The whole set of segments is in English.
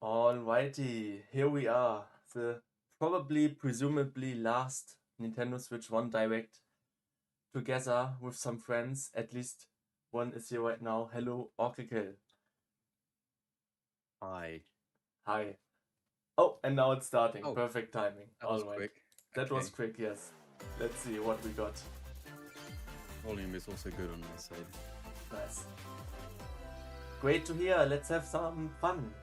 Alrighty, here we are. The presumably last Nintendo Switch 1 Direct together with some friends. At least one is here right now. Hello, Oracle. Hi. Hi. Oh, and now it's starting. Oh, Perfect timing. That was Alright. quick. That was Okay. quick, yes. Let's see what we got. Volume is also good on my side. Nice. Great to hear. Let's have some fun.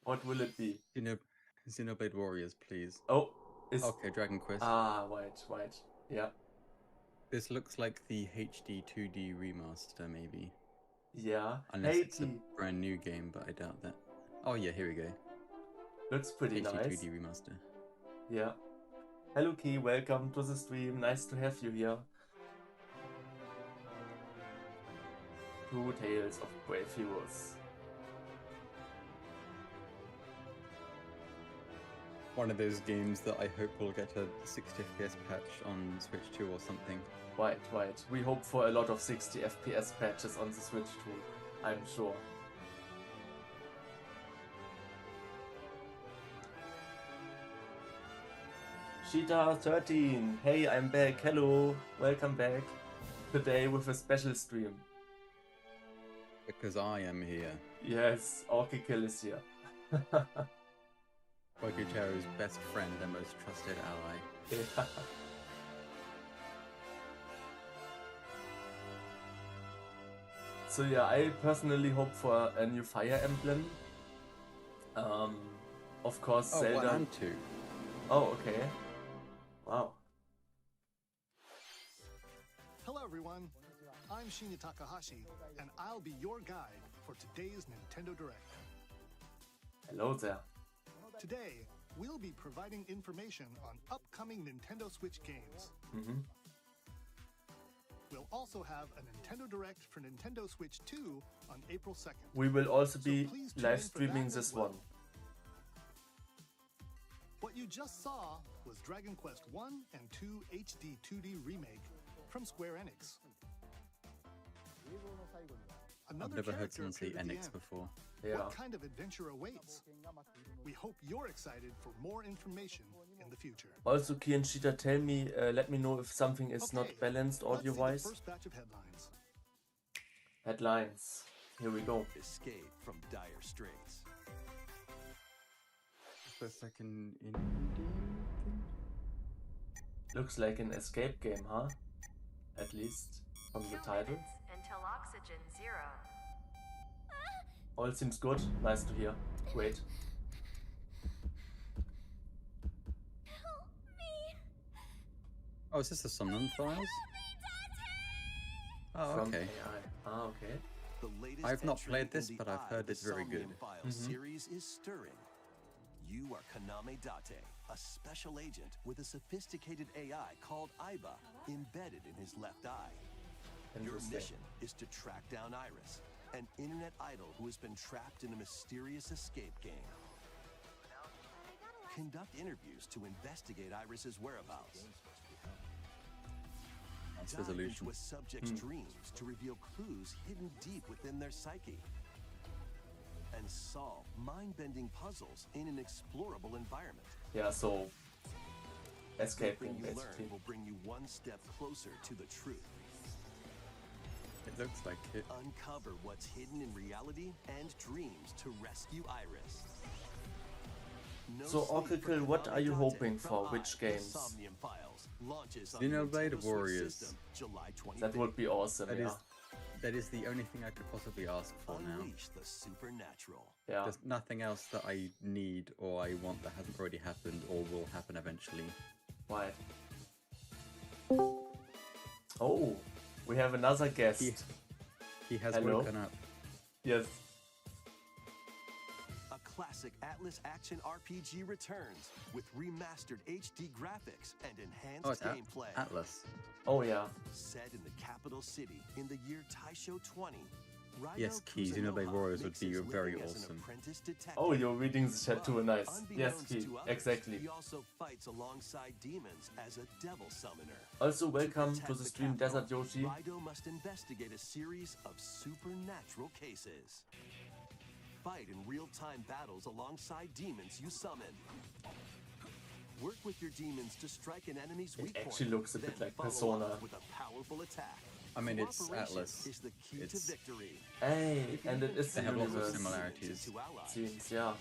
What will it be? Xenoblade Warriors, please. Oh, Okay, Dragon Quest. Right. Yeah. This looks like the HD 2D remaster, maybe. Yeah. Unless it's a brand new game, but I doubt that. Oh yeah, here we go. Looks pretty HD nice. 2D remaster. Yeah. Hello Key, welcome to the stream. Nice to have you here. Two Tales of Brave Heroes. One of those games that I hope will get a 60 FPS patch on Switch 2 or something. Right. We hope for a lot of 60 FPS patches on the Switch too, I'm sure. Cheetah13, hey, I'm back. Hello, welcome back. Today with a special stream. Because I am here. Yes, Orkikill is here. Bokuteru's best friend and most trusted ally. Yeah. So yeah, I personally hope for a new Fire Emblem. Of course, Zelda. 1 and 2. Oh, okay. Wow. Hello everyone, I'm Shinya Takahashi, and I'll be your guide for today's Nintendo Direct. Hello there. Today, we'll be providing information on upcoming Nintendo Switch games. We'll also have a Nintendo Direct for Nintendo Switch 2 on April 2nd. We will also be please tune live in for streaming that this as well. one. What you just saw was Dragon Quest 1 and 2 HD 2D Remake from Square Enix. I've never heard someone say Enix before. Yeah. What kind of adventure awaits? We hope you're excited for more information in the future. Also, Key and Cheetah, tell me, let me know if something is not Okay, balanced let's see the audio-wise. first batch of headlines. Headlines. Here we go. Escape from dire straits. The second indie? Looks like an escape game, huh? At least from the 2 title. minutes until oxygen 0. All seems good. Nice to hear. Great. Help me! Oh, is this the Somnium Files? Oh, From okay. AI. Okay. The latest I've not entry played in this, the but I've Eye heard of the it's very good. Somnium Files series is stirring. You are Kaname-Date, a special agent with a sophisticated AI called Aiba embedded in his left eye. Your Interesting. mission is to track down Iris, an internet idol who has been trapped in a mysterious escape game. Conduct interviews to investigate Iris's whereabouts. Nice Dive resolution. into a subject's dreams to reveal clues hidden deep within their psyche. And solve mind-bending puzzles in an explorable environment. Yeah, so escape Everything game you basically. learn will bring you one step closer to the truth. It looks like it. Uncover what's hidden in reality and dreams to rescue Iris. No So, sleep Oracle, for what are you Kaname-Date hoping from for? Eye, Which the games? Somnium Files launches on Xenoblade Nintendo Switch Warriors. System, July 25th. That would be awesome, yeah. That is the only thing I could possibly ask for now. Unleash the supernatural. Yeah. There's nothing else that I need or I want that hasn't already happened or will happen eventually. Right. Oh, we have another guest. He has Hello? woken up. Yes. A classic Atlas action RPG returns with remastered HD graphics and enhanced Oh, it's gameplay. Atlas. Oh, yeah. Set in the capital city in the year Taisho 20. Raidou Yes, Key, Kuzunoha Xenoblade Warriors would makes be his very living as an awesome. apprentice detective. Oh, you're reading the chat too, But nice. Yes, unbeknownst Key, to others, exactly. He also fights alongside demons as a devil summoner. Also, welcome protect to the the stream, capital, Desert Yoshi. Raidou must investigate a series of supernatural cases. fight in real-time battles alongside demons you summon. Work with your demons to strike an enemy's weak point. actually looks a bit then like follow Persona. up with a powerful attack. I mean, it's Cooperation Atlas. is the key to It's- victory. Hey, and it is They the have lots of universe. similarities. To allies. Seems, yeah.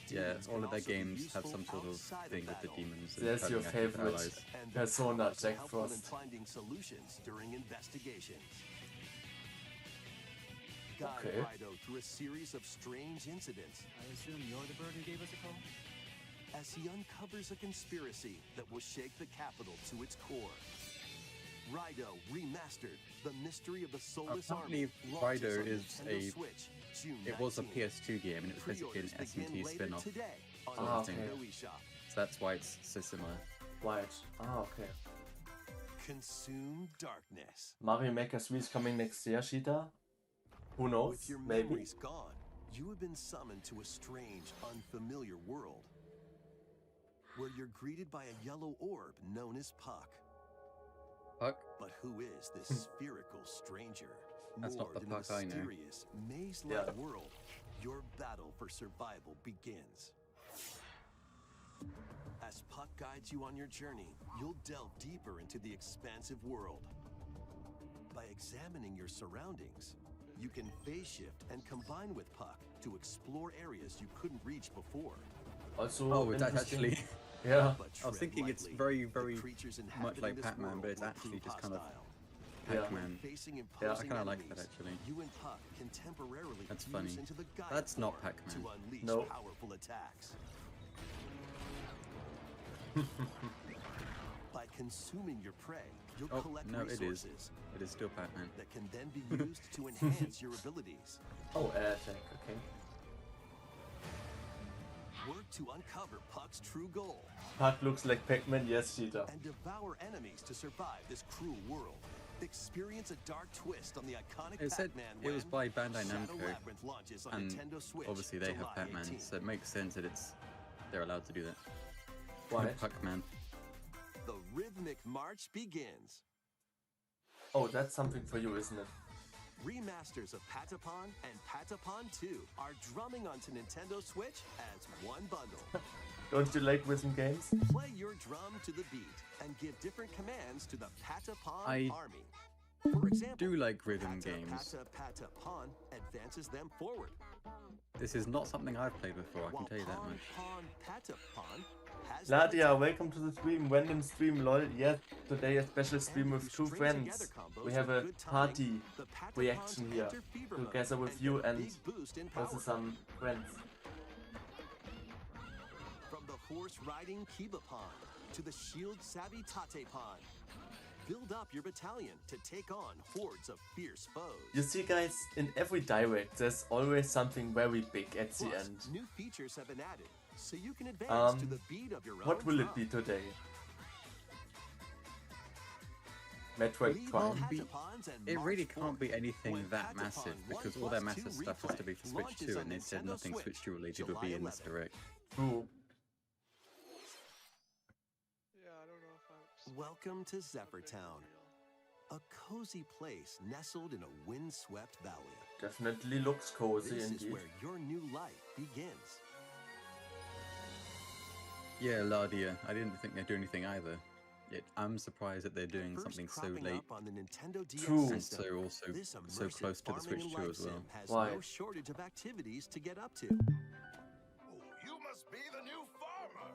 Yeah, Demons all can of their also be games have useful some sort of outside thing with the battle. demons. and There's your turning active favorite allies. And their Persona, powers are Jack helpful in Frost. finding solutions during investigations. Guide Okay. Raidou through a series of strange incidents I assume you're the bird who gave us a call? as he uncovers a conspiracy that will shake the capital to its core. Raidou Remastered, the mystery of the soulless army. Apparently, launches Raidou on is Nintendo a- Switch, June It was a 19th. PS2 game, and it was basically an Pre-orders begin S&T later spin-off. today on Ah, Nintendo okay. eShop. So that's why it's so similar. Right. Ah, okay. Consume darkness. Mario Maker 3 is coming next year, Shita? Who knows? With your Maybe. memories gone, you have been summoned to a strange, unfamiliar world where you're greeted by a yellow orb known as Puck. Puck? But who is this spherical stranger? That's not the Moored in a Puck I know. mysterious, maze-like Yeah. world, your battle for survival begins. As Puck guides you on your journey, you'll delve deeper into the expansive world. By examining your surroundings, you can phase shift and combine with Puck to explore areas you couldn't reach before. Also, Oh, it's interesting. actually... Yeah. But I was tread thinking it's lightly. very, The very creatures much inhabiting like this Pac-Man, world but it's will actually prove just kind of hostile. Yeah. Pac-Man. Facing Yeah, I imposing kind of like that, enemies, actually. You and Puck can temporarily That's fuse funny. into the Gaia That's not form Pac-Man. to unleash No. powerful attacks. By consuming your prey, you'll Oh, collect no, it is. resources It is still Pac-Man. that can then be used to enhance your abilities. Oh, air attack, okay. Work to uncover Puck's true goal Puck looks like Pac-Man, yes, Shita. and devour enemies to survive this cruel world. Experience a dark twist on the iconic It said Pac-Man it was when by Bandai Shadow Namco, Labyrinth launches on and Nintendo Switch. obviously they have July Pac-Man, 18th. so it makes sense that they're allowed to do that. Right. Pac-Man. The rhythmic march begins. Oh, that's something for you, isn't it? Remasters of Patapon and Patapon 2 are drumming onto Nintendo Switch as one bundle. Don't you like rhythm games? Play your drum to the beat and give different commands to the Patapon I army. For example, do like rhythm Pata, games. Pata, Patapon advances them forward. This is not something I've played before, I can While tell you that Pon, much. Pon, Patapon has them Ladia, attack. welcome to the stream. Random stream, lol. Yes, today a special stream with two friends. We have a party reaction here together with you and also some friends. From the horse-riding Kibapon to the shield-savvy Tatepon, build up your battalion to take on hordes of fierce foes. You see, guys, in every direct, there's always something very big at the Plus, end. new features have been added, so you can advance to the beat of your own What will drum. it be today? Metroid Lead Prime. the Patapons and It really march can't be forward. anything When that Patapon massive, 1 because all their plus massive 2 stuff has to be replay for Switch launches 2, on and they said Nintendo nothing Switch, Switch 2 related would July be in this 11th. direct. True. Yeah, I don't know if I'm. Welcome to Zephyr Town, a cozy place nestled in a windswept valley. Definitely looks cozy This is indeed. where your new life begins. Yeah, Ladia, I didn't think they'd do anything either. Yet I'm surprised that they're doing First something so cropping late up on the Nintendo DS True. and system, so also this so immersive close to the farming Switch and 2 life as well. sim has Why? no shortage of activities to get up to. You must be the new farmer.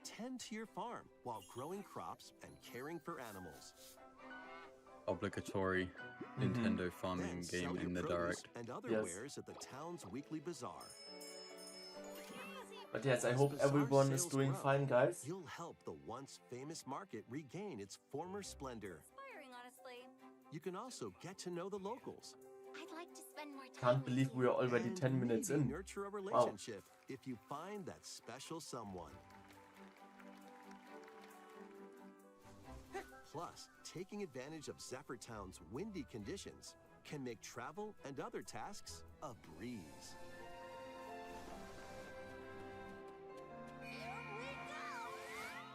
Tend to your farm while growing crops and caring for animals. Obligatory Nintendo farming Then sell game your in the produce direct. and other Yes. wares at the town's weekly bazaar. But yes, I As hope bazaar everyone is sales doing grow, fine, guys. You'll help the once famous market regain its former splendor. Inspiring, honestly. You can also get to know the locals I'd like to spend more time Can't with believe you. we are already and 10 minutes maybe in. nurture a relationship if you find that special someone. Plus, taking advantage of Zephyr Town's windy conditions can make travel and other tasks a breeze.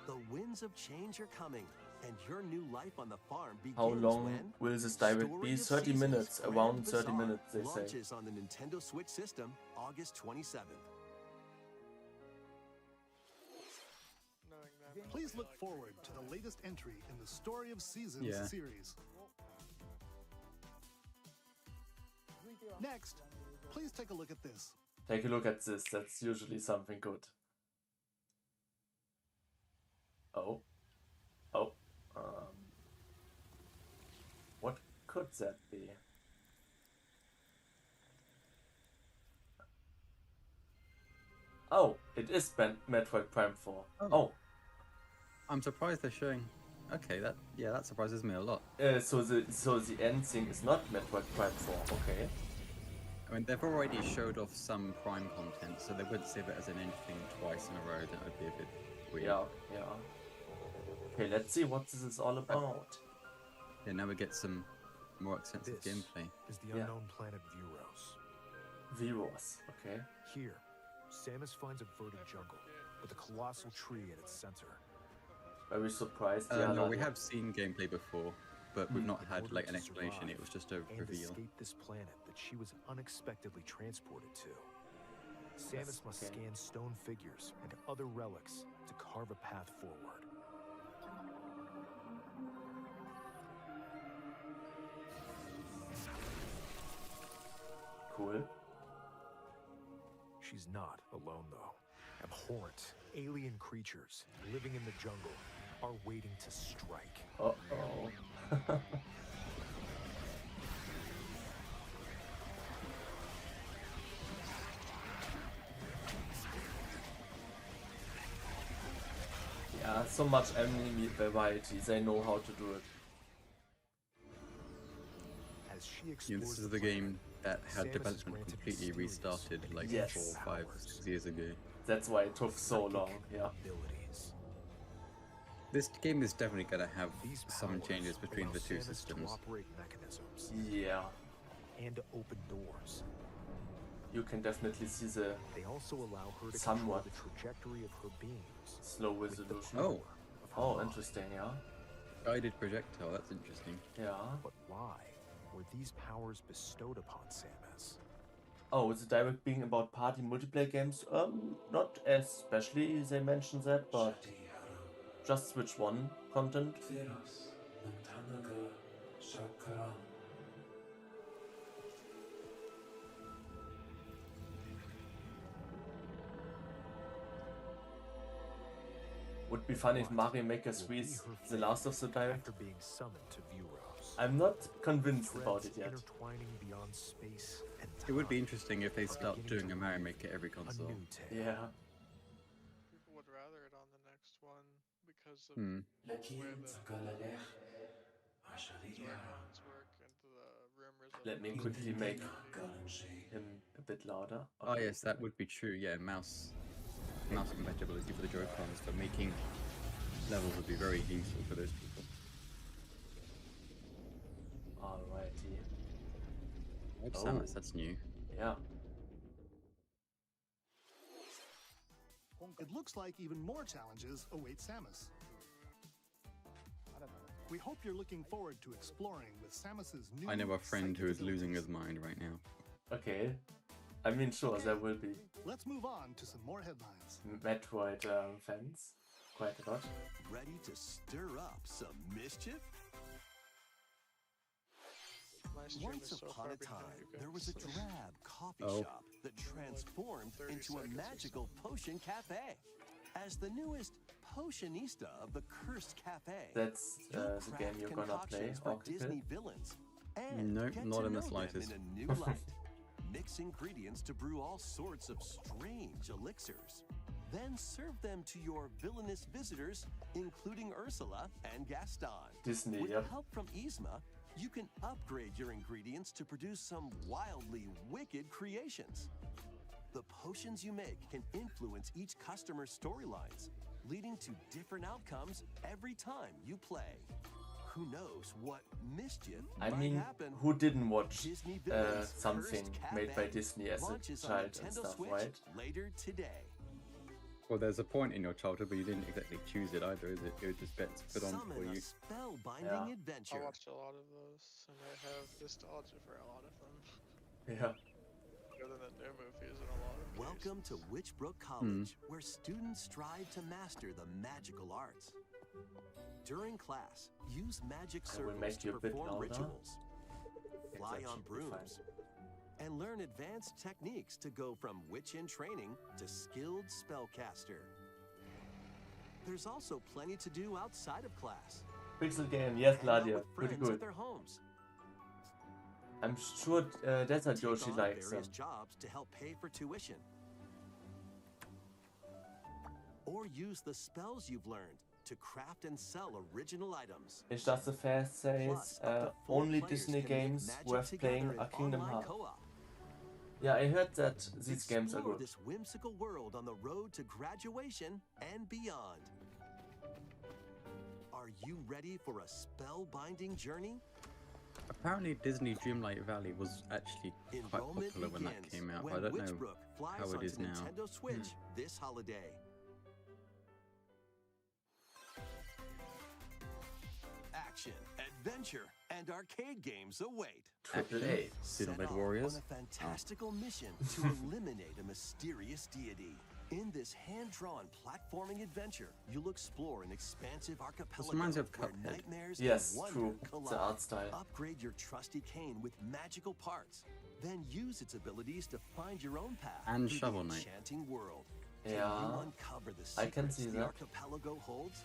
The winds of change are coming, And your new life on the farm begins How long when will this direct Story be? of 30 Seasons minutes, Grand around 30 Bazaar minutes they say. launches on the Nintendo Switch system August 27th. Knowing that, Please look forward to the latest entry in the Story of Seasons Yeah. series. Next, please take a look at this. Take a look at this, that's usually something good. Oh. Oh. What could that be? Oh, it is Metroid Prime 4. Oh. I'm surprised they're showing. Okay, that surprises me a lot. So the end thing is not Metroid Prime 4, okay. I mean, they've already showed off some Prime content, so they wouldn't save it as an end thing twice in a row. That would be a bit weird. Yeah. Okay, let's see what this is all about. Yeah, now we get some more extensive This gameplay. is the Yeah. unknown planet Vuros. Viewers, okay. Here, Samus finds a verdant jungle with a colossal tree at its center. Very surprised. No, we like- have seen gameplay before, but we've not In had order like an to explanation. survive It was just a and reveal. escape this planet that she was unexpectedly transported to. Samus must okay. scan stone figures and other relics to carve a path forward. Cool. She's not alone, though. Abhorrent, alien creatures living in the jungle are waiting to strike. Uh-oh. Yeah, so much enemy variety. They know how to do it. As she Yeah, explores this is the the planet, game that had Samus is development granted completely mysterious restarted and like Yes. 4 or 5, 6 years ago. That's why it took so long. Yeah. abilities. This game is definitely going to have These some powers changes between allow the two Samus to systems. operate mechanisms Yeah. and to open doors. You can definitely see the They also allow her to Somewhat. control the trajectory of her beams. slow with the resolution. Oh. power of her Oh, mind. interesting, yeah. Guided projectile, that's interesting. Yeah. But why were these powers bestowed upon Samus? Oh, is the direct being about party multiplayer games? Not especially they mention that, but just Switch 1 content. Would be funny if Mario Maker 3 is the last of the direct. After being summoned to Vuros. I'm not convinced about it yet. Intertwining beyond space and It would be time interesting if they start doing a Mario Maker every a console. new tale. Yeah. people would rather it on the next one because of Hmm. the way the storylines work and the rumors of Let me the quickly make him a bit louder. Oh yes, that would be true. Yeah, mouse compatibility for the Joy-Cons for making levels would be very useful for those people. Alrighty. Oh, Oh. Samus, that's new. Yeah. It looks like even more challenges await Samus. We hope you're looking forward to exploring with Samus's new I know a friend who is psychic losing abilities. his mind right now. Okay. I mean, sure, there will be Let's move on to some more headlines. Metroid fans. Quite a lot. Ready to stir up some mischief? my stream Once is so upon far a behind time, you there guys. was a drab coffee Oh. shop that transformed 30 into a seconds or magical potion cafe. As the newest potionista of the cursed cafe, That's you'll the craft game you're gonna play, concoctions for Orchid. Disney villains and Nope, get not to in the know them slightest. in a new light. Mix ingredients to brew all sorts of strange elixirs. Then serve them to your villainous visitors, including Ursula and Gaston. Disney, With yep. help from Yzma, you can upgrade your ingredients to produce some wildly wicked creations. The potions you make can influence each customer's storylines, leading to different outcomes every time you play. Who knows what mischief I might mean, happen? who didn't watch Disney Villains something Cursed made by Cafe Disney as a launches on child and Nintendo stuff, Switch right? later today. Well, there's a point in your childhood where you didn't exactly choose it either, is it? It was just bets put on for Summon a you. spellbinding adventure. I watched a lot of those, and I have nostalgia for a lot of them. Yeah. Better than the new movies in a lot of Welcome to cases. Witchbrook College, where students strive to master the magical arts. During class, use magic I will circles make to you a bit perform louder. rituals, Yes, fly that on should be fine. brooms, and learn advanced techniques to go from witch in training to skilled spellcaster. There's also plenty to do outside of class. Pixel game, yes, Hang out Ladia. with Pretty friends good. at their homes. I'm sure Desert Take Yoshi on likes them. various jobs to help pay for tuition. Or use the spells you've learned to craft and sell original items. It's just the first says Plus, up to 4 only players Disney can make games magic worth together playing in are Kingdom online Hearts. co-op. Yeah, I heard that these games are Explore good. this whimsical world on the road to graduation and beyond. Are you ready for a spellbinding journey? Apparently, Disney Dreamlight Valley was actually quite Enrollment popular when that begins came out. when I don't know Witchbrook flies how it onto is now. Nintendo Switch this holiday. Action, adventure, and arcade games await. Triple A. Set Xenoblade off Warriors. on a fantastical mission to eliminate a mysterious deity. In this hand-drawn platforming adventure, you'll explore an expansive archipelago reminds me of where Cuphead. nightmares Yes, and wonder true. collide. The art style. Upgrade your trusty cane with magical parts. Then use its abilities to find your own path And through Shovel the Knight. enchanting world. Can Yeah, you uncover the I can secrets see the that. archipelago holds?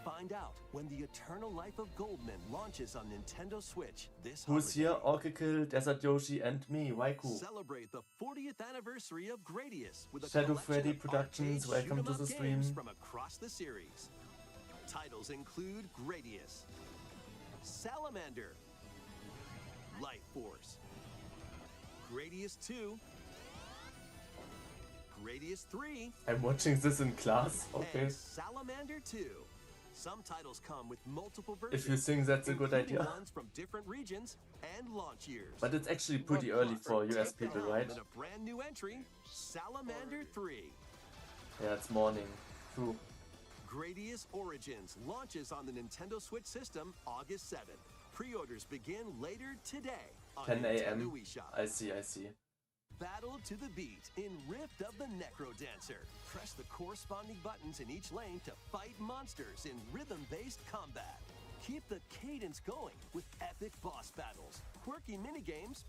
Find out when The Eternal Life of Goldman launches on Nintendo Switch this Who's holiday. here? Orkikill, Desert Yoshi, and me, Waiku. Celebrate the 40th anniversary of Gradius with a Shadow collection Freddy of Productions, arcade welcome to shoot-'em the up games stream. from across the series. Titles include Gradius, Salamander, Light Force, Gradius 2, Gradius 3, I'm watching this in class, okay. and Salamander 2. Some titles come with multiple versions. If you think that's a good including idea. ones from different regions and launch years. But it's actually pretty early for US people, right? And a brand new entry, Salamander 3. Yeah, it's morning. True. Gradius Origins launches on the Nintendo Switch system August 7th. Pre-orders begin later today on 10 Nintendo a.m. eShop. I see. Battle to the beat in Rift of the NecroDancer. Press the corresponding buttons in each lane to fight monsters in rhythm-based combat. Keep the cadence going with epic boss battles, quirky minigames,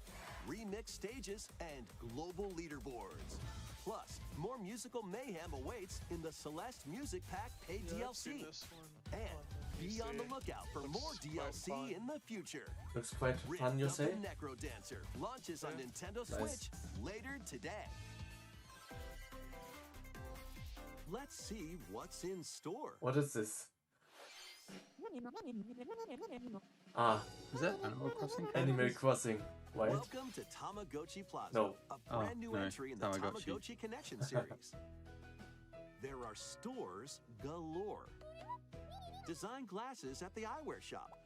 remixed stages, and global leaderboards. Plus, more musical mayhem awaits in the Celeste Music Pack paid Yeah, I've seen DLC. this one And on the be on the PC. lookout for Looks more quite DLC fun. in the future. Looks quite Rift fun, you of say? the NecroDancer launches on Yeah. Nintendo Nice. Switch later today. Let's see what's in store. What is this? Ah, Is that Animal Crossing? Animal Crossing. Right? Welcome to Tamagotchi Plaza, No. a brand new no, entry in the Tamagotchi. Tamagotchi Connection series. There are stores galore. Design glasses at the eyewear shop.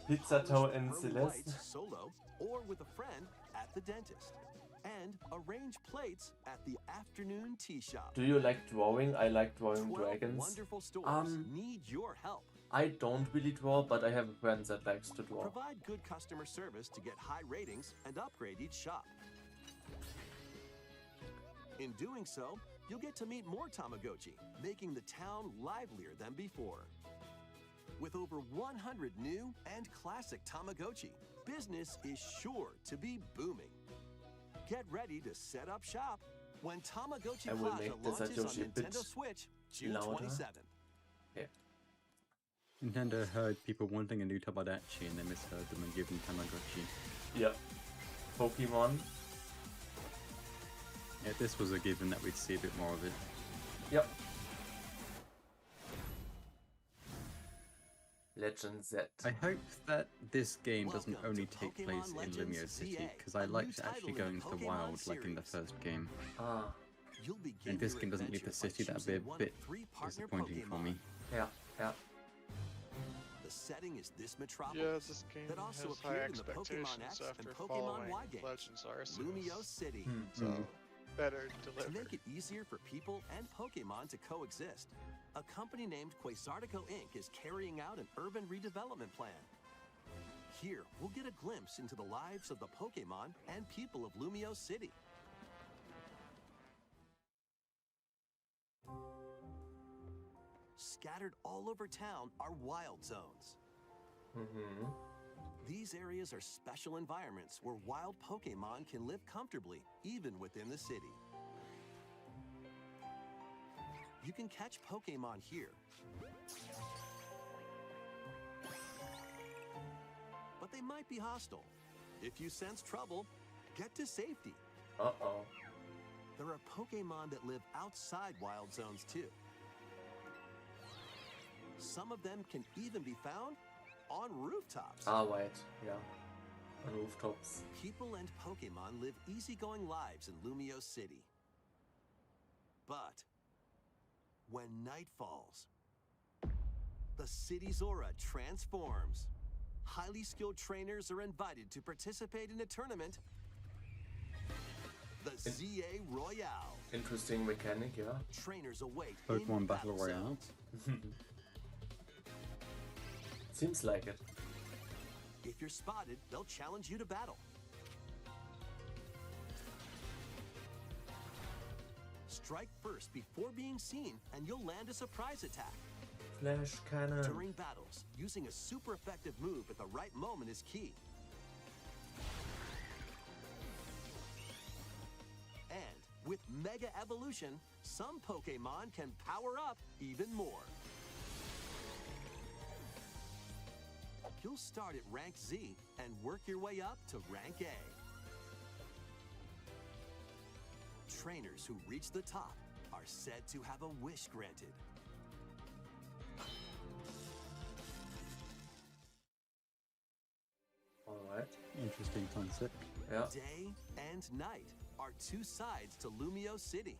Pizza Tower Polish and pearly Celeste. whites solo or with a friend at the dentist. And arrange plates at the afternoon tea shop. Do you like drawing? I like drawing 12 dragons. wonderful stores Um, need your help. I don't really draw, but I have a friend that likes to draw. Provide good customer service to get high ratings and upgrade each shop. In doing so, you'll get to meet more Tamagotchi, making the town livelier than before. With over 100 new and classic Tamagotchi, business is sure to be booming. Get ready to set up shop when Tamagotchi I will Plaza make this launches on Yoshi a bit Nintendo Switch June louder. 27th. Nintendo heard people wanting a new Tomodachi and they misheard them and gave them Tamagotchi. Yep. Pokemon. Yeah, this was a given that we'd see a bit more of it. Yep. Legend Z. I hope that this game doesn't Welcome only to take Pokemon place in Legends Lumio City, ZA, because I a new liked title actually in going the into the Pokemon wild like in the series. first game. Ah, You'll begin And this your game doesn't leave the adventure by city, that'd be a choosing one bit of 3 partner disappointing for Pokemon. me. yeah. The setting is this metropolis Yeah, this game that also has high appeared in the Pokemon expectations X after and Pokemon following Y games. Legends Arceus. Lumio City. Hmm. So better To deliver. make it easier for people and Pokemon to coexist, a company named Quasartico Inc. is carrying out an urban redevelopment plan. Here, we'll get a glimpse into the lives of the Pokemon and people of Lumio City. Scattered all over town are wild zones. Mhm. These areas are special environments where wild Pokemon can live comfortably, even within the city. You can catch Pokemon here. But they might be hostile. If you sense trouble, get to safety. Uh-oh. There are Pokemon that live outside wild zones too. Some of them can even be found on rooftops. Ah, right. Yeah. On rooftops. People and Pokemon live easygoing lives in Lumio City. But when night falls, the city's aura transforms. Highly skilled trainers are invited to participate in a tournament, the ZA Royale. Interesting mechanic, yeah. Trainers await Pokemon in Battle Royale. zones. Seems like it. If you're spotted, they'll challenge you to battle. Strike first before being seen, and you'll land a surprise attack. Flash cannon. During battles, using a super effective move at the right moment is key. And with Mega Evolution, some Pokemon can power up even more. You'll start at rank Z and work your way up to rank A. Trainers who reach the top are said to have a wish granted. Alright. Interesting concept. Yeah. Day and night are two sides to Lumio City.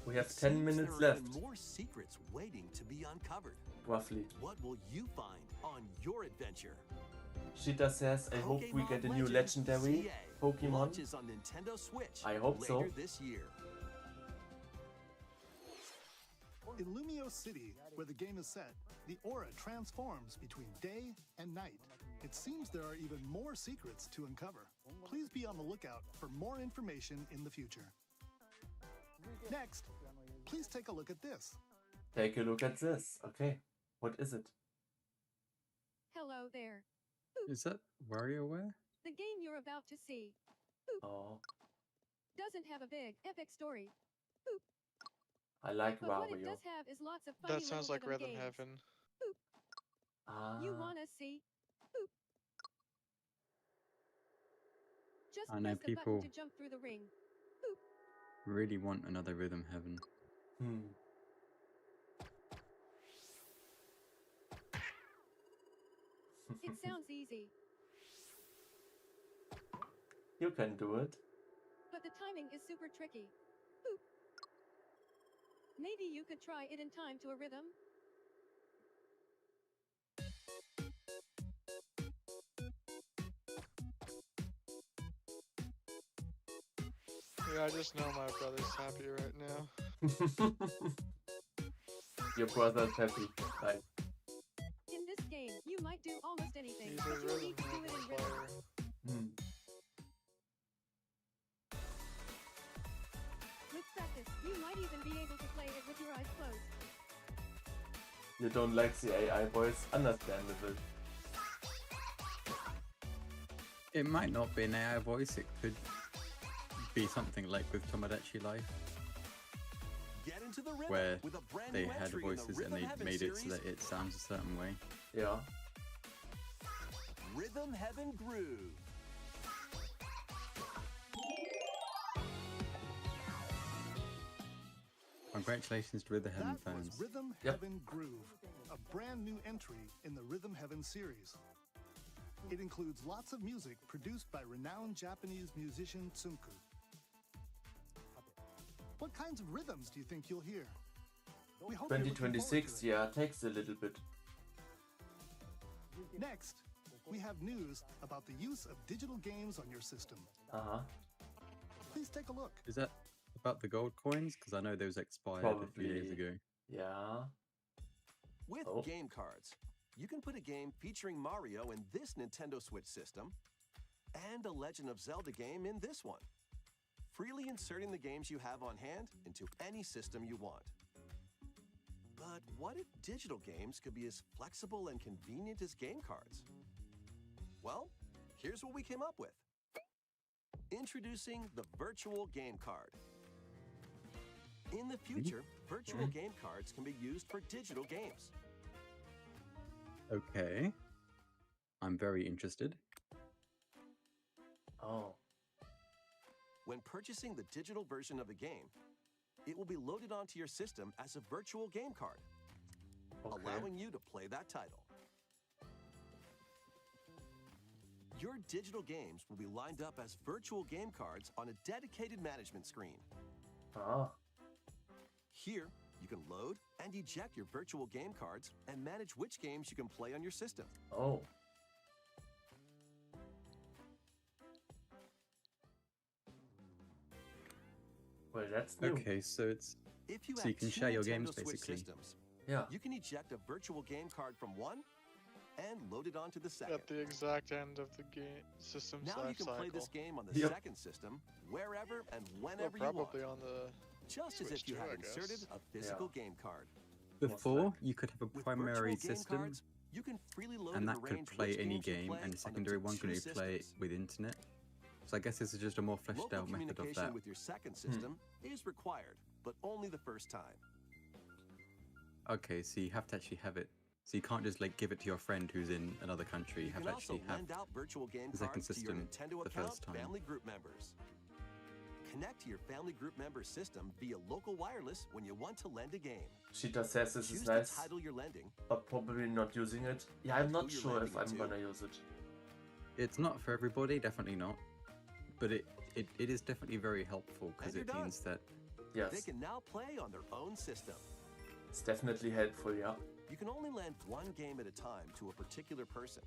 We have It 10 seems minutes there are left. even more secrets waiting to be uncovered. Roughly. What will you find on your adventure? Shita says, I hope we get a new Legends legendary CA Pokemon. launches on Nintendo Switch I hope so. later this year. In Lumio City, where the game is set, the aura transforms between day and night. It seems there are even more secrets to uncover. Please be on the lookout for more information in the future. Next, please take a look at this. Take a look at this. Okay. What is it? Hello there. Is that WarioWare? The game you're about to see Oh, doesn't have a big, epic story, I like but what it Wario. does have is lots of funny That sounds little like Rhythm games. Heaven. Ah, You wanna see? Just I know press the people button to jump through the ring. really want another Rhythm Heaven. It sounds easy, You can do it. but the timing is super tricky. Maybe you could try it in time to a rhythm. Yeah, I just know my brother's happy right now. Your brother's happy. Right. In this game, you might do almost anything, He's a but you Rhythm need to do it Heaven in rhythm. player. With practice, you might even be able to play it with your eyes closed. You don't like the AI voice? Understandable. It might not be an AI voice, it could be something like with Tomodachi Life, Get into the rhythm where with a brand they new had entry in the voices and Rhythm they Heaven made it so series, that it sounds a certain way. Yeah. Rhythm Heaven Groove. Congratulations to Rhythm Heaven That was fans. Rhythm Yep. Heaven Groove, a brand new entry in the Rhythm Heaven series. It includes lots of music produced by renowned Japanese musician Tsunku. What kinds of rhythms do you think you'll hear? We hope you're looking forward to 2026, it. yeah, takes a little bit. Next, we have news about the use of digital games on your system. Uh-huh. Please take a look. Is that about the gold coins? Because I know those expired a few years Probably. ago. Yeah. With Oh. game cards, you can put a game featuring Mario in this Nintendo Switch system and a Legend of Zelda game in this one, freely inserting the games you have on hand into any system you want. But what if digital games could be as flexible and convenient as game cards? Well, here's what we came up with. Introducing the virtual game card. In the future, virtual game cards can be used for digital games. Okay. I'm very interested. Oh. When purchasing the digital version of a game, it will be loaded onto your system as a virtual game card, Okay. allowing you to play that title. Your digital games will be lined up as virtual game cards on a dedicated management screen. Ah. Here, you can load and eject your virtual game cards and manage which games you can play on your system. Oh. Well, that's new. Okay, so it's If you So have you can two share your Nintendo games, Switch basically. systems, Yeah. you can eject a virtual game card from one and load it onto the second. At the exact end of the game system's Now you life can cycle. play this game on the Yep. second system, wherever and Well, whenever you want. probably on the Just as Switch if you too, had I guess. inserted a physical game card. before you could have a With primary virtual game system, cards, you can freely load and and that could arrange play which any games you game, play and on the up secondary to one could two only play systems. with internet. So I guess this is just a more fleshed Local out method of communication that. with your second system is required, but only the first time. Okay, so you have to actually have it. So you can't just like give it to your friend who's in another country. You You have can to also actually have lend out virtual game the second cards to your system Nintendo the account first time. family group members. Connect to your family group member system via local wireless when you want to lend a game. Cheetah says this Choose is the nice, title you're lending. but probably not using it. Yeah, I'm and not who you're sure if lending it I'm to. gonna use it. It's not for everybody, definitely not. But it is definitely very helpful because And it you're done. means that They Yes, can now play on their own system. it's definitely helpful, yeah. You can only lend one game at a time to a particular person.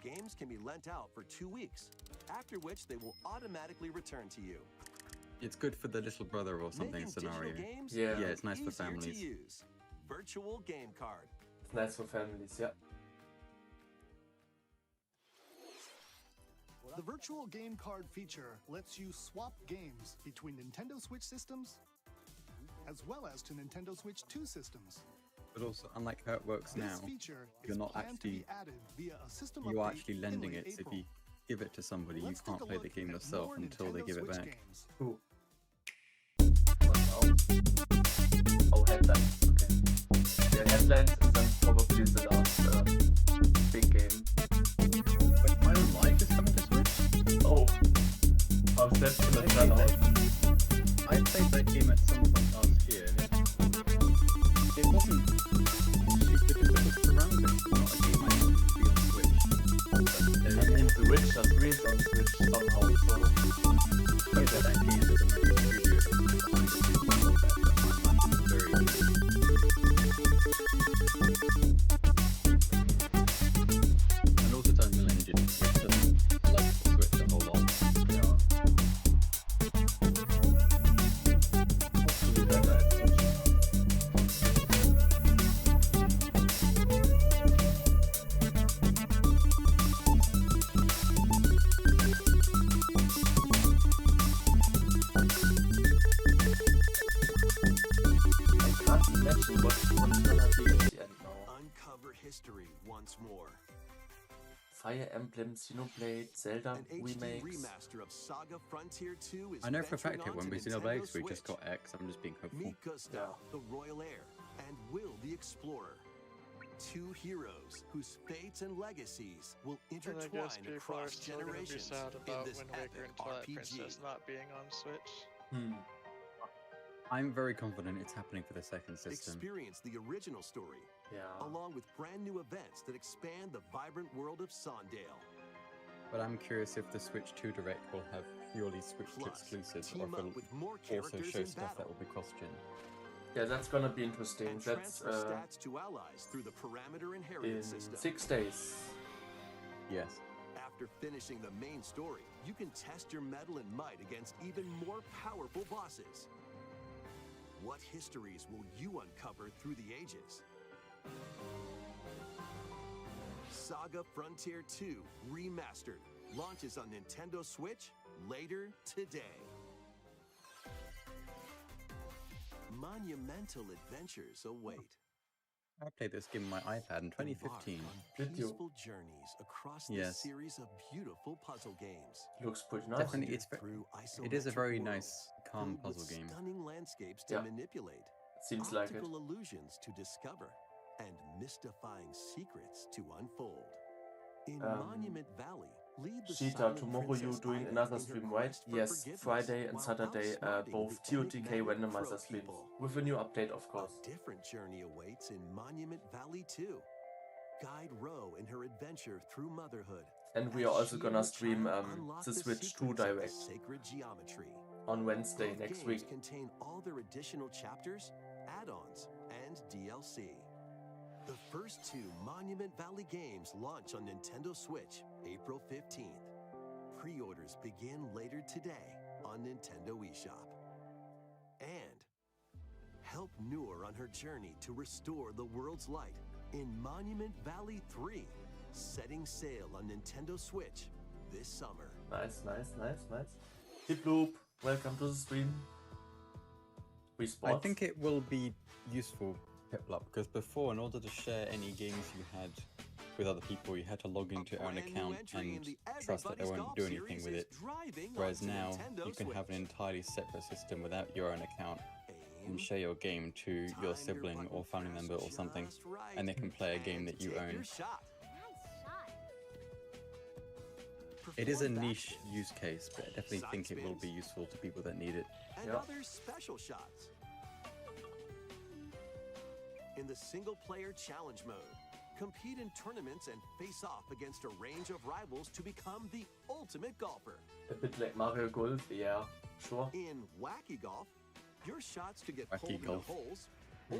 Games can be lent out for 2 weeks, after which they will automatically return to you. it's good for the little brother or something Making scenario. digital games Yeah. Yeah, it's nice for easier to families. use. Virtual game card. It's nice for families, yeah. The virtual game card feature lets you swap games between Nintendo Switch systems as well as to Nintendo Switch 2 systems. But also, unlike how it works This now, feature you're is not planned to be actually- added via a system you are update actually in lending late it. So if April. you give it to somebody, you Let's can't take a play look the game at yourself more until they Nintendo give it Switch back. games. Cool. Oh, Headlines. Okay. Yeah, Headlines is then probably the last big game. But my own life is coming to Switch. Oh. How's that gonna turn out? I played that game at some point last year, and it wasn't super difficult to run, but it's not a game I want to be on Switch. I mean, The Witcher 3 is on Switch somehow, so... Yeah, but that game is a massive studio behind the scenes and all that, but my life is very easy. And also it's Unreal Engine, which doesn't like the Switch a whole lot. Yeah. Hopefully better at Switch. I can't imagine what's gonna be at the end now. Uncover history once more. Fire Emblem, Xenoblade, Zelda An HD remakes. remaster of SaGa Frontier 2 is I know for a venturing fact it won't onto be Nintendo Xenoblade, so we just Switch. got X. I'm just being hopeful. Meet Gustav, the royal heir, and Will the explorer. Two heroes whose fates and legacies will And I intertwine guess people are across still gonna be generations sad in about this Wind Waker epic and Twilight RPG. Princess not being on Switch. Hmm. I'm very confident it's happening for the second system. Experience the original story, Yeah. along with brand new events that expand the vibrant world of Sondale. But I'm curious if the Switch 2 Direct will have purely Switch 2 Plus, exclusives, or team if up it'll with more also characters show in stuff that battle. will be cross-gen. Yeah, that's gonna be interesting. And That's transfer stats to allies through the parameter in inheritance system. 6 days. Yes. After finishing the main story, you can test your mettle and might against even more powerful bosses. What histories will you uncover through the ages? SaGa Frontier 2 Remastered launches on Nintendo Switch later today. Monumental adventures await. I played this game on my iPad in 2015. Did you? Peaceful journeys across this Yes. series of beautiful puzzle games. Looks pretty nice. Definitely, Through it is a isometric very worlds nice, calm filled with puzzle game. Stunning landscapes to Yeah. manipulate, Seems like it. optical illusions to discover, and mystifying secrets to unfold. In Monument Valley, lead the Sheeta, silent tomorrow Princess you're doing Ida another in her stream, right? quest for Yes, forgiveness, Friday and while Saturday, outsmarting both the TOTK enigmatic randomizer crow streams. people. With a new update, of course. A different journey awaits in Monument Valley 2. Guide Ro in her adventure through motherhood. And we as are also she gonna and her stream child unlock the Switch 2 secrets of the Direct sacred geometry. on Wednesday Both next games week. contain all their additional chapters, add-ons, and DLC. The first two Monument Valley games launch on Nintendo Switch April 15th. Pre-orders begin later today on Nintendo eShop. And help Noor on her journey to restore the world's light in Monument Valley 3, setting sail on Nintendo Switch this summer. Nice, nice, nice, nice. Tip Loop, welcome to the stream. We I spot. think it will be useful, Piplup, because before, in order to share any games you had with other people, you had to log into your own brand new account entry in and the trust that they Everybody's won't Golf do anything series with is it. driving Whereas onto now, Nintendo you can have an Switch. entirely separate system without your own account Aim, and share your game to your time your sibling button or family press member or something, just right, and they can play a game and that you take own. your shot. Nice shot. It is a Perform niche backspins, use case, but I definitely side think it will spins, be useful to people that need it. and Yeah. other special shots. In the single-player challenge mode, compete in tournaments and face off against a range of rivals to become the ultimate golfer. A bit like Mario Golf, yeah, sure. In Wacky Golf, your shots to get Wacky pulled into Golf. holes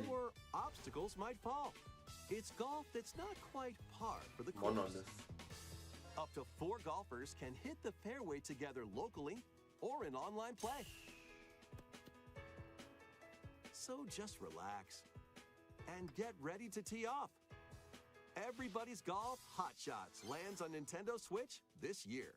or obstacles might fall. It's golf that's not quite par for the course. Monolith. Up to 4 golfers can hit the fairway together locally or in online play. So just relax and get ready to tee off. Everybody's Golf Hot Shots lands on Nintendo Switch this year.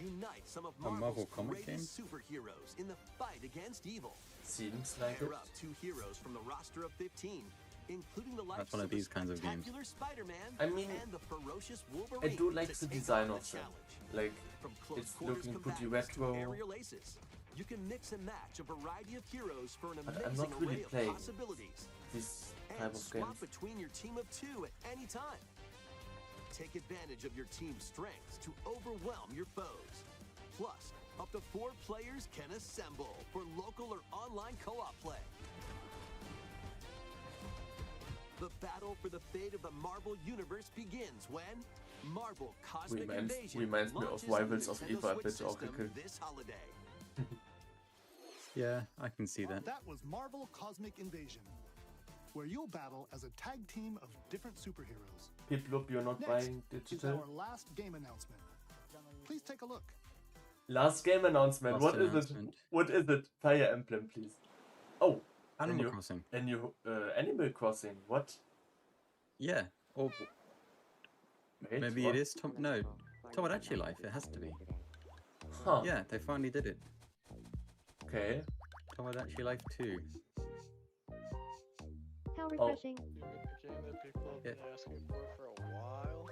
Unite some of Marvel Marvel's comic greatest game? superheroes in the fight against evil. Seems like it. Pair up 2 heroes from the roster of 15, including the likes That's one of the these kinds of games. spectacular Spider-Man I mean, and the ferocious I Wolverine. do like to the take design on of the it. challenge. Like, From close it's quarters looking pretty combatants to retro. aerial aces, you can mix and match a variety of heroes for an But amazing I'm not really array of playing possibilities. this type And of swap games. between your team of 2 at any time. Take advantage of your team's strengths to overwhelm your foes. Plus, up to 4 players can assemble for local or online co-op play. The battle for the fate of the Marvel Universe begins when Marvel Cosmic Invasion reminds me of launches on Rivals of Nintendo Eva a Switch bit, system Oracle. this holiday. Yeah, I can see that. That was Marvel Cosmic Invasion, where you'll battle as a tag team of different superheroes. Piplup, you're not Next buying is digital? our last game announcement. Please take a look. Last game announcement. Last What is it? announcement. What is it? Fire Emblem, please. Oh, Animal you- Crossing. and you Animal Crossing. What? Yeah, or Wait, maybe what? it is no, Tomodachi Life. It has to be. Huh. Yeah, they finally did it. Okay. Tomodachi Life 2. How refreshing. The game that people have Yeah. been asking for a while.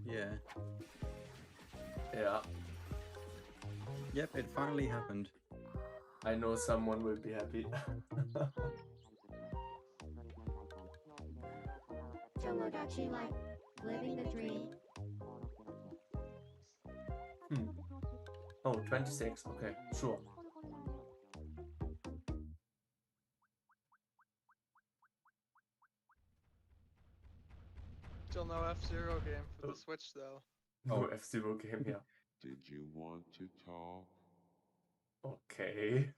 Yeah. Yeah. Yep, it finally happened. I know someone will be happy. Tomodachi Life. Living the dream. Oh, 26. Okay, sure. Still no F-Zero game for the Switch though. No F-Zero game here. Did you want to talk? Okay.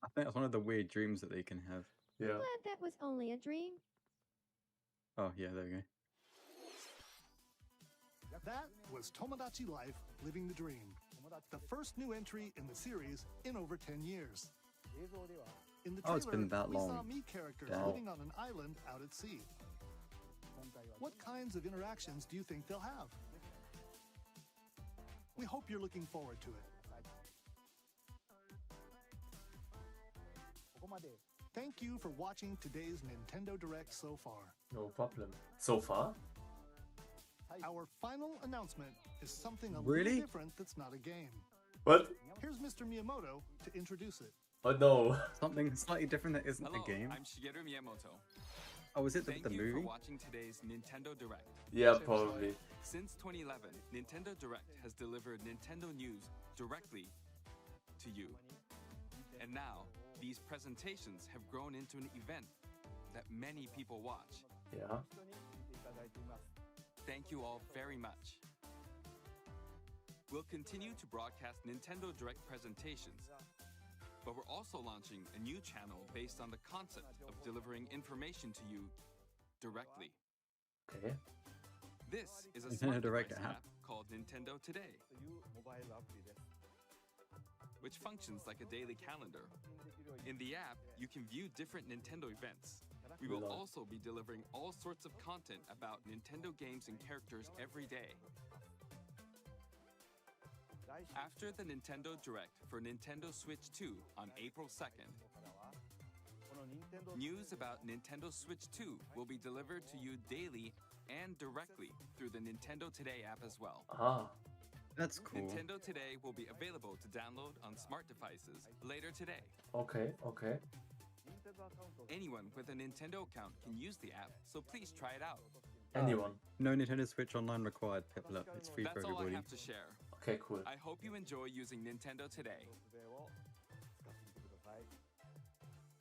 I think that's one of the weird dreams that they can have. Yeah. Glad that was only a dream. Oh, yeah, there we go. That was Tomodachi Life Living the Dream, the first new entry in the series in over 10 years. In the trailer, Oh, it's been that we saw long. Mii characters Damn. living on an island out at sea. What kinds of interactions do you think they'll have? We hope you're looking forward to it. Thank you for watching today's Nintendo Direct so far. No problem. So far? Our final announcement is something a Really? little different that's not a game. What? Here's Mr. Miyamoto to introduce it. Oh no. Something slightly different that isn't Hello, a game. I'm Shigeru Miyamoto. Oh, is it Thank the you movie? for watching today's Nintendo Direct. Yeah, Seems probably. Since 2011, Nintendo Direct has delivered Nintendo news directly to you. And now, these presentations have grown into an event that many people watch. Yeah. Thank you all very much. We'll continue to broadcast Nintendo Direct presentations, but we're also launching a new channel based on the concept of delivering information to you directly. Okay. This is a Nintendo smart Direct device app. app called Nintendo Today, which functions like a daily calendar. In the app, you can view different Nintendo events. We will Lol. also be delivering all sorts of content about Nintendo games and characters every day. After the Nintendo Direct for Nintendo Switch 2 on April 2nd, news about Nintendo Switch 2 will be delivered to you daily and directly through the Nintendo Today app as well. Ah. That's cool. Nintendo Today will be available to download on smart devices later today. Okay, okay. Anyone with a Nintendo account can use the app, so please try it out. Anyone. No Nintendo Switch Online required, Piplup. It's free That's for all I everybody. have to share. Okay, cool. I hope you enjoy using Nintendo Today.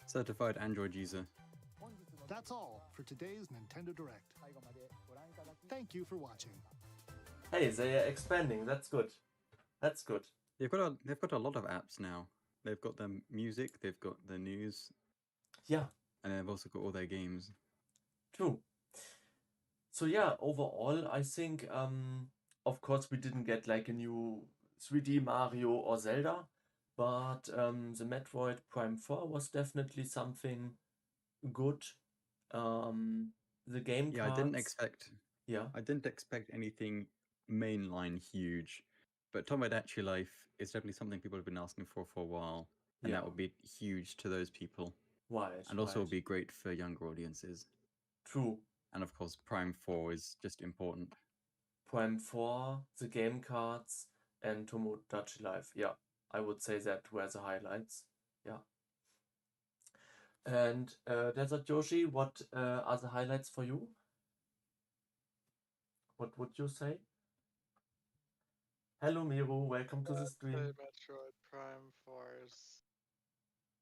Certified Android user. That's all for today's Nintendo Direct. Thank you for watching. Hey, they are expanding. That's good. That's good. They've got a lot of apps now. They've got the music, they've got the news, Yeah, and they've also got all their games. true. So yeah, overall, I think, of course, we didn't get like a new 3D Mario or Zelda, but the Metroid Prime 4 was definitely something good. The game Yeah, I didn't cards- expect Yeah, I didn't expect anything mainline huge, but Tomodachi Life is definitely something people have been asking for a while, and Yeah. that would be huge to those people, right. and also right. would be great for younger audiences. True. And of course, Prime 4 is just important. Prime 4, the game cards, and Tomodachi Life. Yeah, I would say that were the highlights. Yeah. And Desert Yoshi, what are the highlights for you? What would you say? Hello Miru, welcome to the I'd stream. say Metroid Prime 4 is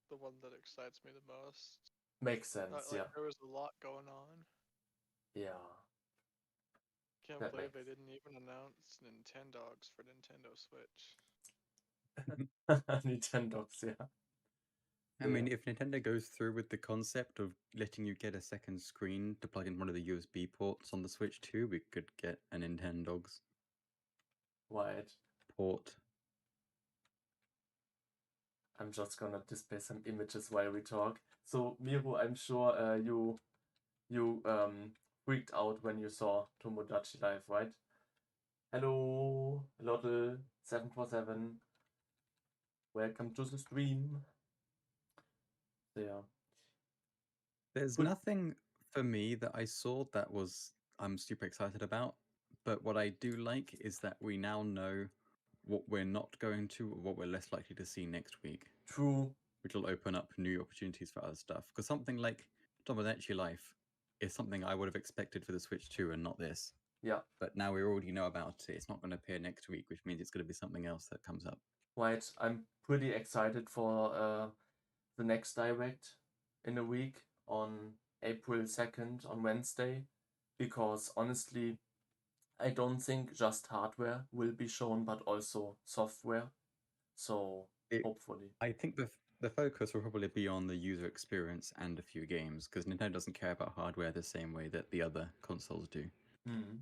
the one that excites me the most. Makes sense, Like, yeah. there was a lot going on. Yeah. Can't That believe they makes- didn't even announce Nintendogs for Nintendo Switch. Nintendogs, yeah. I mean, if Nintendo goes through with the concept of letting you get a second screen to plug in one of the USB ports on the Switch 2, we could get a Nintendogs Right. port. I'm just gonna display some images while we talk. So Miru, I'm sure you freaked out when you saw Tomodachi Life, right? Hello, Lottel747. Welcome to the stream. Yeah. There's Good. nothing for me that I saw that I'm super excited about, but what I do like is that we now know what we're not going to, or what we're less likely to see next week, True. which will open up new opportunities for other stuff. Because something like Tomodachi Life is something I would have expected for the Switch 2 and not this. Yeah. But now we already know about it. It's not going to appear next week, which means it's going to be something else that comes up. Right. I'm pretty excited for the next Direct in a week on April 2nd on Wednesday, because honestly, I don't think just hardware will be shown, but also software. So It- hopefully. I think The focus will probably be on the user experience and a few games, because Nintendo doesn't care about hardware the same way that the other consoles do. Mm.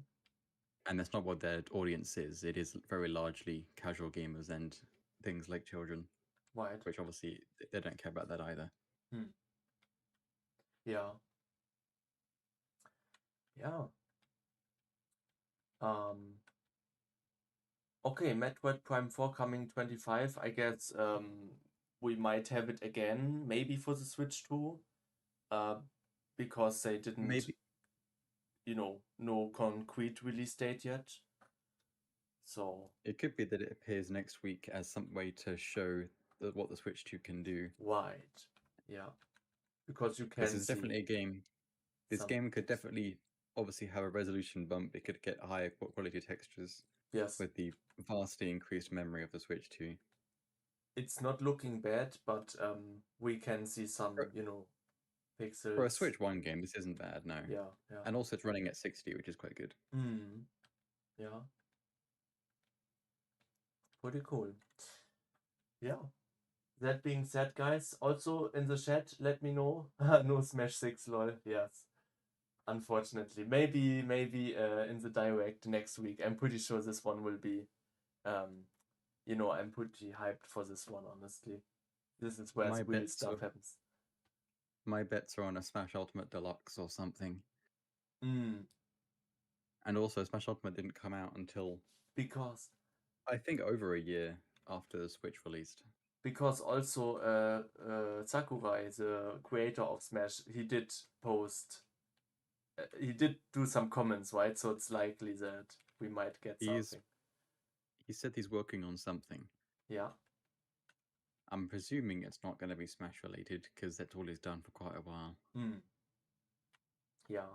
And that's not what their audience is. It is very largely casual gamers and things like children, Right. which obviously they don't care about that either. Yeah. Yeah. Okay, Metroid Prime 4 coming 25. I guess we might have it again, maybe for the Switch too. Because they didn't, Maybe. no concrete release date yet. So It could be that it appears next week as some way to show what the Switch 2 can do. right, yeah, because you can This is definitely a game. This some game could tips. definitely, obviously, have a resolution bump. It could get higher quality textures Yes, with the vastly increased memory of the Switch 2. it's not looking bad, but we can see some, pixels. For a Switch 1 game, this isn't bad, no. Yeah. And also it's running at 60, which is quite good. Yeah. Pretty cool. Yeah. That being said, guys, also in the chat, let me know. No Smash 6, lol. Yes. Unfortunately. Maybe in the direct next week. I'm pretty sure this one will be, I'm pretty hyped for this one, honestly. This is where real stuff happens. My bets are on a Smash Ultimate Deluxe or something. And also, Smash Ultimate didn't come out until... Because? I think over a year after the Switch released. Because also Sakurai, the creator of Smash, he did post... he did do some comments, right? So it's likely that we might get something. He said he's working on something. Yeah. I'm presuming it's not going to be Smash related, because that's all he's done for quite a while. Yeah.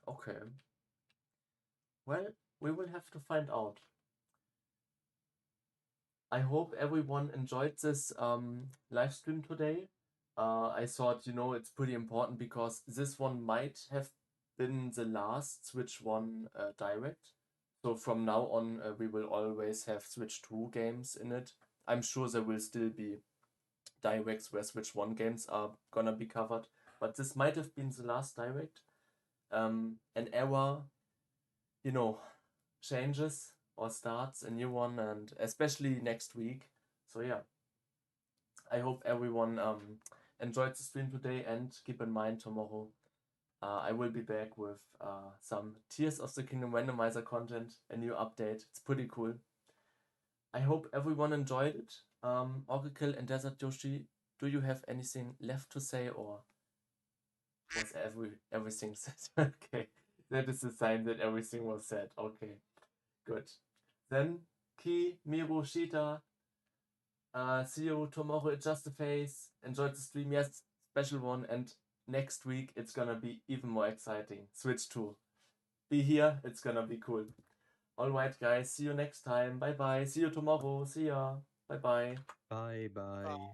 Okay. Well, we will have to find out. I hope everyone enjoyed this live stream today. I thought, it's pretty important because this one might have been the last Switch 1 Direct. So from now on, we will always have Switch 2 games in it. I'm sure there will still be Directs where Switch 1 games are gonna be covered. But this might have been the last Direct. An era, changes or starts a new one, and especially next week. So yeah, I hope everyone enjoyed the stream today, and keep in mind tomorrow I will be back with some Tears of the Kingdom randomizer content, a new update. It's pretty cool. I hope everyone enjoyed it. Oracle and Desert Yoshi, do you have anything left to say, or was everything said? Okay, that is a sign that everything was said. Okay, good. Then Ki, Miru, Shita, see you tomorrow at Just a Face. Enjoyed the stream, yes, special one, and next week it's gonna be even more exciting. Switch 2. Be here, it's gonna be cool. Alright guys, see you next time. Bye bye. See you tomorrow. See ya. Bye bye. Bye bye.